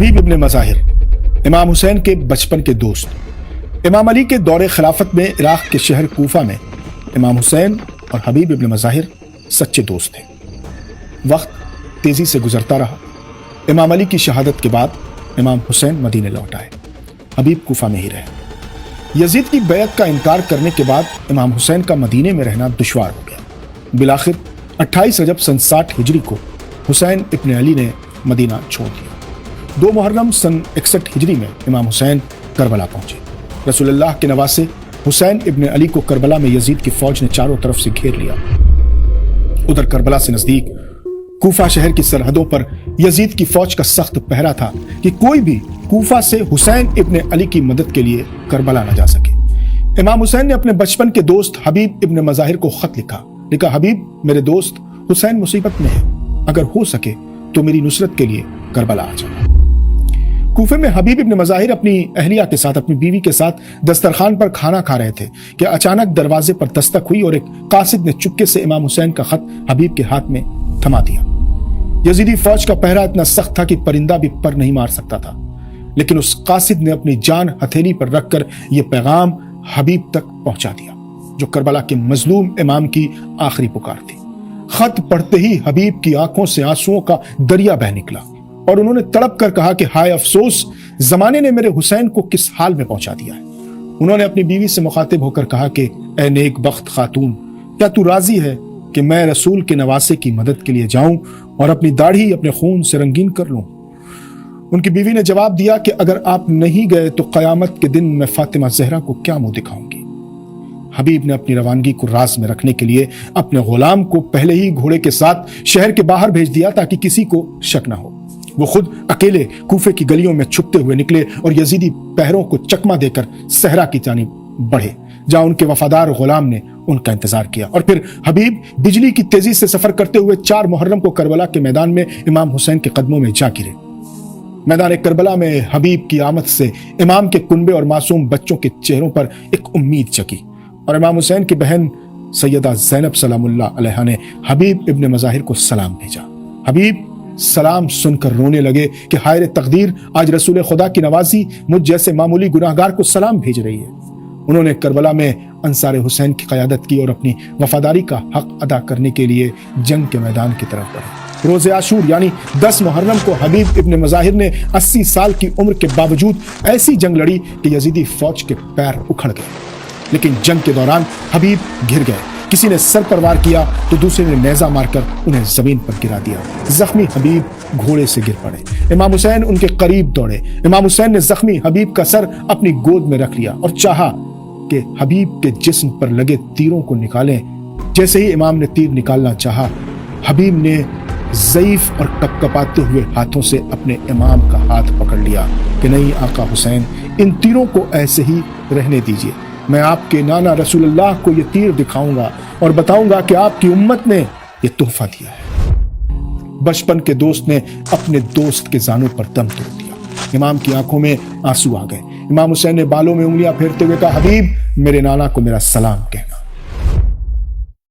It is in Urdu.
حبیب ابن مظاہر امام حسین کے بچپن کے دوست۔ امام علی کے دور خلافت میں عراق کے شہر کوفہ میں امام حسین اور حبیب ابن مظاہر سچے دوست تھے۔ وقت تیزی سے گزرتا رہا۔ امام علی کی شہادت کے بعد امام حسین مدینے لوٹ آئے، حبیب کوفہ میں ہی رہے۔ یزید کی بیعت کا انکار کرنے کے بعد امام حسین کا مدینے میں رہنا دشوار ہو گیا۔ بالآخر 28 رجب سن 60 ہجری کو حسین ابن علی نے مدینہ چھوڑ دیا۔ 2 محرم سن 61 ہجری میں امام حسین کربلا پہنچے۔ رسول اللہ کے نواسے حسین ابن علی کو کربلا میں یزید کی فوج نے چاروں طرف سے گھیر لیا۔ ادھر کربلا سے نزدیک کوفہ شہر کی سرحدوں پر یزید کی فوج کا سخت پہرا تھا کہ کوئی بھی کوفہ سے حسین ابن علی کی مدد کے لیے کربلا نہ جا سکے۔ امام حسین نے اپنے بچپن کے دوست حبیب ابن مظاہر کو خط لکھا۔ حبیب میرے دوست حسین مصیبت میں ہے، اگر ہو سکے تو میری نصرت کے لیے کربلا آ جانا۔ کوفے میں حبیب ابن مظاہر اپنی اہلیہ کے ساتھ، اپنی بیوی کے ساتھ دسترخوان پر کھانا کھا رہے تھے کہ اچانک دروازے پر دستک ہوئی اور ایک قاصد نے چپکے سے امام حسین کا خط حبیب کے ہاتھ میں تھما دیا۔ یزیدی فوج کا پہرا اتنا سخت تھا کہ پرندہ بھی پر نہیں مار سکتا تھا، لیکن اس قاصد نے اپنی جان ہتھیلی پر رکھ کر یہ پیغام حبیب تک پہنچا دیا، جو کربلا کے مظلوم امام کی آخری پکار تھی۔ خط پڑھتے ہی حبیب کی آنکھوں سے آنسوؤں کا دریا بہہ نکلا اور انہوں نے تڑپ کر کہا کہ ہائے افسوس، زمانے نے میرے حسین کو کس حال میں پہنچا دیا ہے۔ انہوں نے اپنی بیوی سے مخاطب ہو کر کہا کہ اے نیک بخت خاتون، کیا تو راضی ہے کہ میں رسول کے نواسے کی مدد کے لیے جاؤں اور اپنی داڑھی اپنے خون سے رنگین کر لوں؟ ان کی بیوی نے جواب دیا کہ اگر آپ نہیں گئے تو قیامت کے دن میں فاطمہ زہرا کو کیا منہ دکھاؤں گی۔ حبیب نے اپنی روانگی کو راز میں رکھنے کے لیے اپنے غلام کو پہلے ہی گھوڑے کے ساتھ شہر کے باہر بھیج دیا تاکہ کسی کو شک نہ ہو۔ وہ خود اکیلے کوفے کی گلیوں میں چھپتے ہوئے نکلے اور یزیدی پہروں کو چکما دے کر صحرا کی جانب بڑھے، جہاں ان کے وفادار غلام نے ان کا انتظار کیا۔ اور پھر حبیب بجلی کی تیزی سے سفر کرتے ہوئے 4 محرم کو کربلا کے میدان میں امام حسین کے قدموں میں جا گرے۔ میدان کربلا میں حبیب کی آمد سے امام کے کنبے اور معصوم بچوں کے چہروں پر ایک امید جگی، اور امام حسین کی بہن سیدہ زینب سلام اللہ علیہا نے حبیب ابن مظاہر کو سلام بھیجا۔ حبیب سلام سن کر رونے لگے کہ ہائے تقدیر، آج رسول خدا کی نوازی مجھ جیسے معمولی گناہگار کو سلام بھیج رہی ہے۔ انہوں نے کربلا میں انصار حسین کی قیادت کی اور اپنی وفاداری کا حق ادا کرنے کے لیے جنگ کے میدان کی طرف بڑھے۔ روز عاشور یعنی 10 محرم کو حبیب ابن مظاہر نے 80 سال کی عمر کے باوجود ایسی جنگ لڑی کہ یزیدی فوج کے پیر اکھڑ گئے، لیکن جنگ کے دوران حبیب گر گئے۔ کسی نے سر پر وار کیا تو دوسرے نے نیزہ مار کر انہیں زمین پر گرا دیا۔ زخمی حبیب گھوڑے سے گر پڑے۔ امام حسین ان کے قریب دوڑے۔ امام حسین نے زخمی حبیب کا سر اپنی گود میں رکھ لیا اور چاہا کہ حبیب کے جسم پر لگے تیروں کو نکالیں۔ جیسے ہی امام نے تیر نکالنا چاہا، حبیب نے ضعیف اور کپکپاتے ہوئے ہاتھوں سے اپنے امام کا ہاتھ پکڑ لیا کہ نہیں آقا حسین، ان تیروں کو ایسے ہی رہنے دیجیے، میں آپ کے نانا رسول اللہ کو یہ تیر دکھاؤں گا اور بتاؤں گا کہ آپ کی امت نے یہ تحفہ دیا ہے۔ بچپن کے دوست نے اپنے دوست کے زانوں پر دم توڑ دیا۔ امام کی آنکھوں میں آنسو آ گئے۔ امام حسین نے بالوں میں انگلیاں پھیرتے ہوئے کہا، حبیب میرے نانا کو میرا سلام کہہ۔